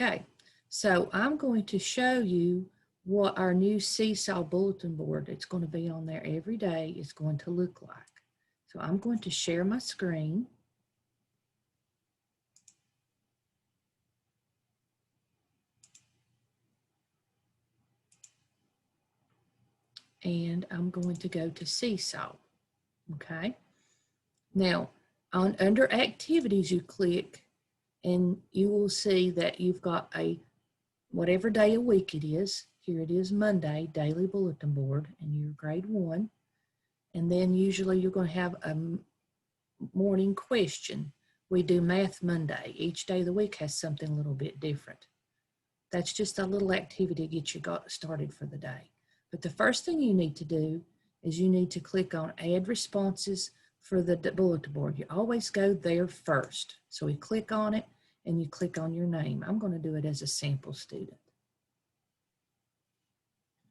Okay, so I'm going to show you what our new Seesaw bulletin board, it's going to be on there every day, is going to look like. So I'm going to share my screen. And I'm going to go to Seesaw, okay? Now, under activities, you click and you will see that you've got a, whatever day a week it is, here it is Monday, daily bulletin board, and you're grade 1. And then usually you're going to have a morning question. We do Math Monday. Each day of the week has something a little bit different. That's just a little activity to get you started for the day. But the first thing you need to do is you need to click on Add Responses for the bulletin board. You always go there first. So we click on it and you click on your name. I'm going to do it as a sample student.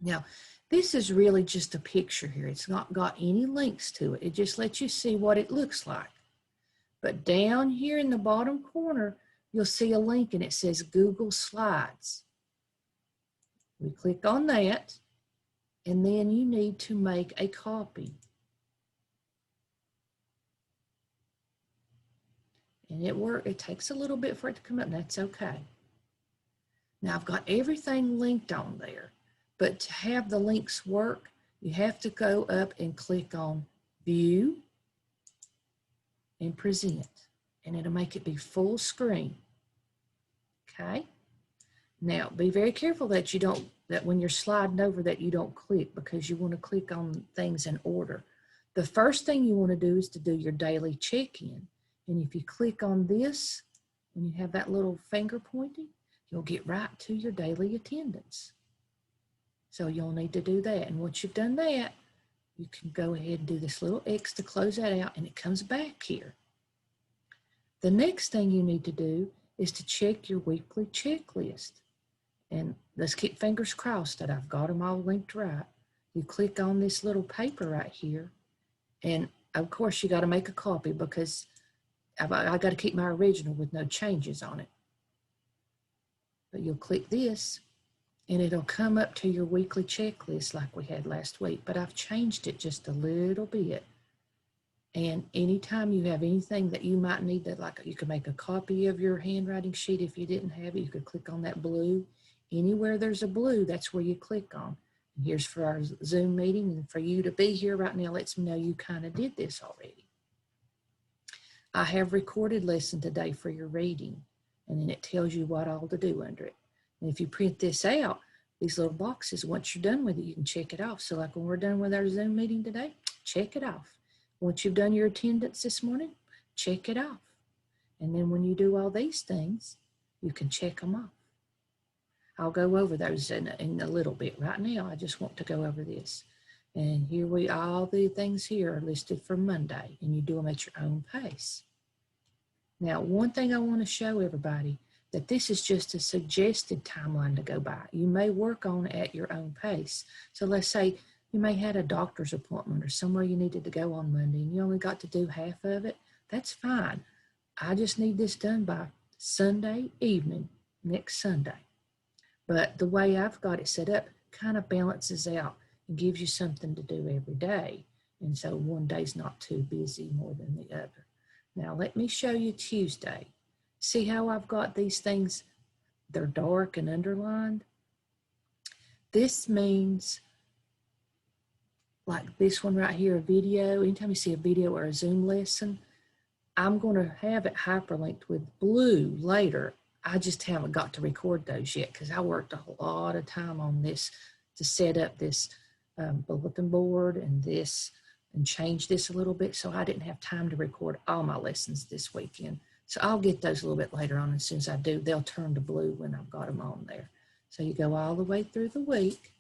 Now, this is really just a picture here. It's not got any links to it. It just lets you see what it looks like. But down here in the bottom corner, you'll see a link and it says Google Slides. We click on that, and then you need to make a copy. And it takes a little bit for it to come up, and that's okay. Now I've got everything linked on there, but to have the links work, you have to go up and click on View and Present, and it'll make it be full screen. Okay? Now be very careful that you don't, that when you're sliding over that you don't click, because you want to click on things in order. The first thing you want to do is to do your daily check-in. And if you click on this, when you have that little finger pointing, you'll get right to your daily attendance. So you'll need to do that. And once you've done that, you can go ahead and do this little X to close that out, and it comes back here. The next thing you need to do is to check your weekly checklist. And let's keep fingers crossed that I've got them all linked right. You click on this little paper right here, and of course you got to make a copy because I got to keep my original with no changes on it. But you'll click this, and it'll come up to your weekly checklist like we had last week, but I've changed it just a little bit. And anytime you have anything that you might need, that like you can make a copy of your handwriting sheet if you didn't have it, you could click on that blue. Anywhere there's a blue, that's where you click on. And here's for our Zoom meeting, and for you to be here right now lets me know you kind of did this already. I have recorded lesson today for your reading, and then it tells you what all to do under it. And if you print this out, these little boxes, once you're done with it, you can check it off. So like when we're done with our Zoom meeting today, check it off. Once you've done your attendance this morning, check it off. And then when you do all these things, you can check them off. I'll go over those in a little bit. Right now, I just want to go over this. And here all the things here are listed for Monday, and you do them at your own pace. Now, one thing I want to show everybody, that this is just a suggested timeline to go by. You may work on it at your own pace. So let's say you may have a doctor's appointment or somewhere you needed to go on Monday, and you only got to do half of it. That's fine. I just need this done by Sunday evening, next Sunday. But the way I've got it set up kind of balances out and gives you something to do every day. And so one day's not too busy more than the other. Now let me show you Tuesday. See how I've got these things, they're dark and underlined? This means, like this one right here, a video, anytime you see a video or a Zoom lesson, I'm going to have it hyperlinked with blue later. I just haven't got to record those yet because I worked a lot of time on this to set up this bulletin board and this, and change this a little bit, so I didn't have time to record all my lessons this weekend. So I'll get those a little bit later on. As soon as I do, they'll turn to blue when I've got them on there. So you go all the way through the week,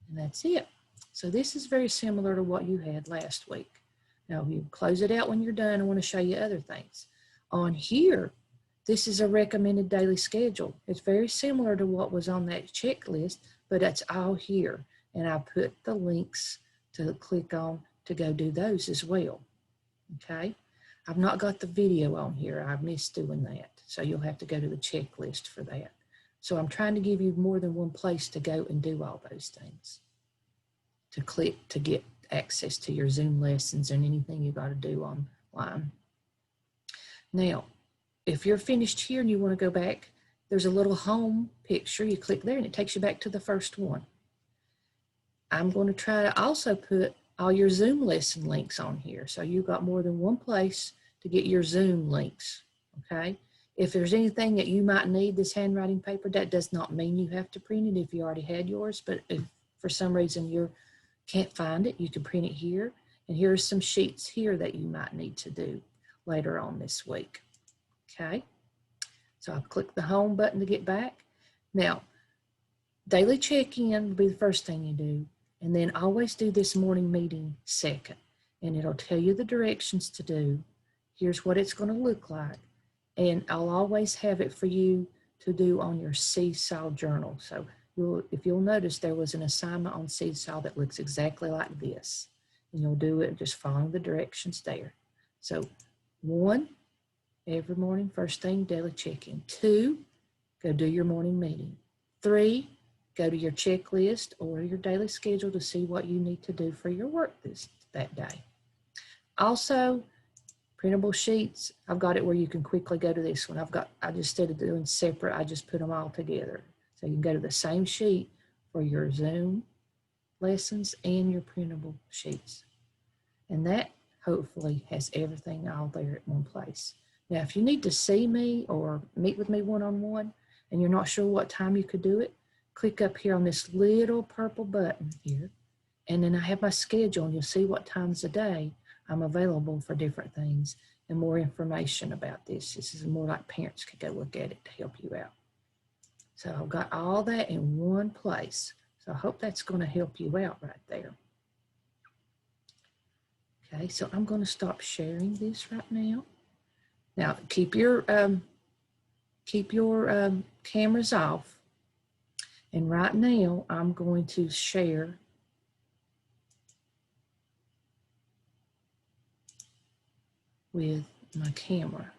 and that's it. So this is very similar to what you had last week. Now you close it out when you're done. I want to show you other things. On here, this is a recommended daily schedule. It's very similar to what was on that checklist, but it's all here. And I put the links to click on to go do those as well. Okay. I've not got the video on here. I've missed doing that. So you'll have to go to the checklist for that. So I'm trying to give you more than one place to go and do all those things. To click to get access to your Zoom lessons and anything you got to do online. Now, if you're finished here and you want to go back, there's a little home picture. You click there and it takes you back to the first one. I'm going to try to also put all your Zoom lesson links on here. So you've got more than one place to get your Zoom links, okay? If there's anything that you might need this handwriting paper, that does not mean you have to print it if you already had yours, but if for some reason you can't find it, you can print it here. And here are some sheets here that you might need to do later on this week, okay? So I'll click the home button to get back. Now, daily check-in will be the first thing you do. And then always do this morning meeting second. And it'll tell you the directions to do. Here's what it's going to look like. And I'll always have it for you to do on your Seesaw journal. So if you'll notice, there was an assignment on Seesaw that looks exactly like this. And you'll do it just following the directions there. So 1, every morning, first thing, daily check-in. 2, go do your morning meeting. 3, go to your checklist or your daily schedule to see what you need to do for your work that day. Also, printable sheets, I've got it where you can quickly go to this one. I just instead of doing separate, I just put them all together. So you can go to the same sheet for your Zoom lessons and your printable sheets. And that hopefully has everything all there at one place. Now, if you need to see me or meet with me one-on-one and you're not sure what time you could do it, click up here on this little purple button here, and then I have my schedule, and you'll see what times a day I'm available for different things and more information about this. This is more like parents could go look at it to help you out. So I've got all that in one place. So I hope that's going to help you out right there. Okay, so I'm going to stop sharing this right now. Now keep your cameras off. And right now, I'm going to share with my camera.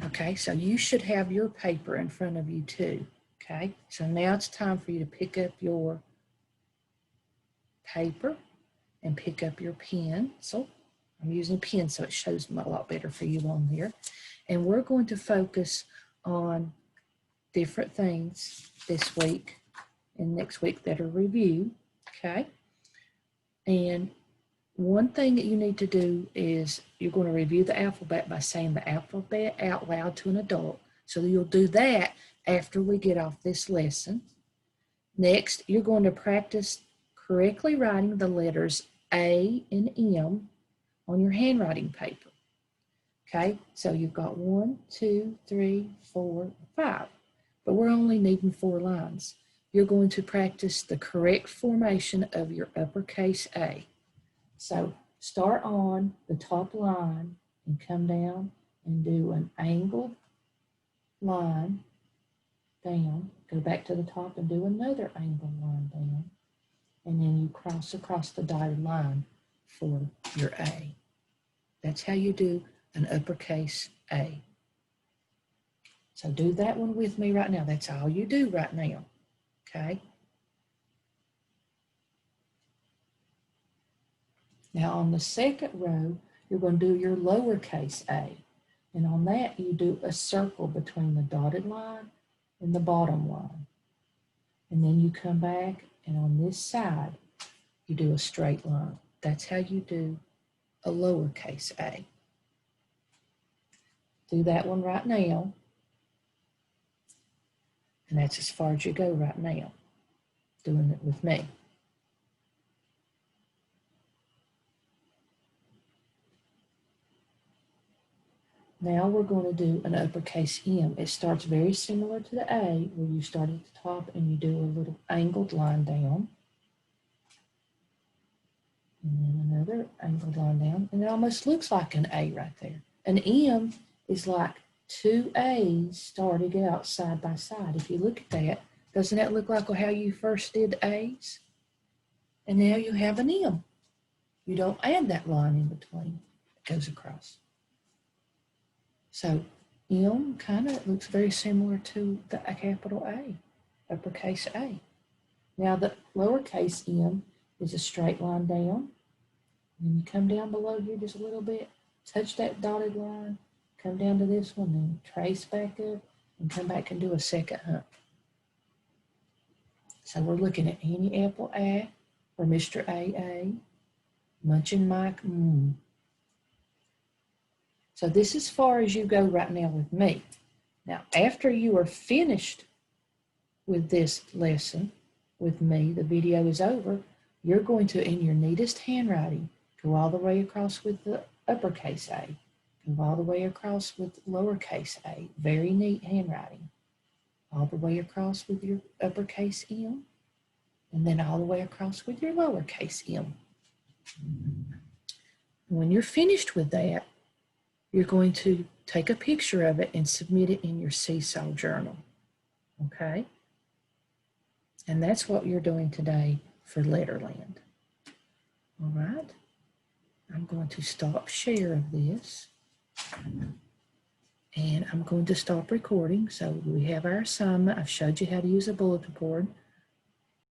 Okay, so you should have your paper in front of you too. Okay, so now it's time for you to pick up your paper and pick up your pencil. I'm using a pen so it shows a lot better for you on there. And we're going to focus on different things this week and next week that are review, okay? And one thing that you need to do is you're going to review the alphabet by saying the alphabet out loud to an adult. So you'll do that after we get off this lesson. Next, you're going to practice correctly writing the letters A and M on your handwriting paper. Okay, so you've got 1, 2, 3, 4, 5. But we're only needing 4 lines. You're going to practice the correct formation of your uppercase A. So start on the top line and come down and do an angled line down. Go back to the top and do another angled line down. And then you cross across the dotted line for your A. That's how you do an uppercase A. So do that one with me right now. That's all you do right now, okay? Now on the second row, you're going to do your lowercase a. And on that, you do a circle between the dotted line and the bottom line. And then you come back, and on this side, you do a straight line. That's how you do a lowercase a. Do that one right now. And that's as far as you go right now, doing it with me. Now we're going to do an uppercase M. It starts very similar to the A, where you start at the top and you do a little angled line down. And then another angled line down. And it almost looks like an A right there. An M is like 2 A's started out side by side. If you look at that, doesn't that look like how you first did A's? And now you have an M. You don't add that line in between. It goes across. So M kind of looks very similar to the capital A, uppercase A. Now the lowercase m is a straight line down. And you come down below here just a little bit, touch that dotted line, come down to this one, and trace back up, and come back and do a second hump. So we're looking at Annie Apple A, or Mr. AA, Munchin Mike M. So this is as far as you go right now with me. Now, after you are finished with this lesson with me, the video is over, you're going to, in your neatest handwriting, go all the way across with the uppercase A, go all the way across with lowercase a, very neat handwriting, all the way across with your uppercase M, and then all the way across with your lowercase m. When you're finished with that, you're going to take a picture of it and submit it in your Seesaw journal, okay? And that's what you're doing today for Letterland. All right, I'm going to stop share of this, and I'm going to stop recording. So we have our assignment. I've showed you how to use a bulletin board.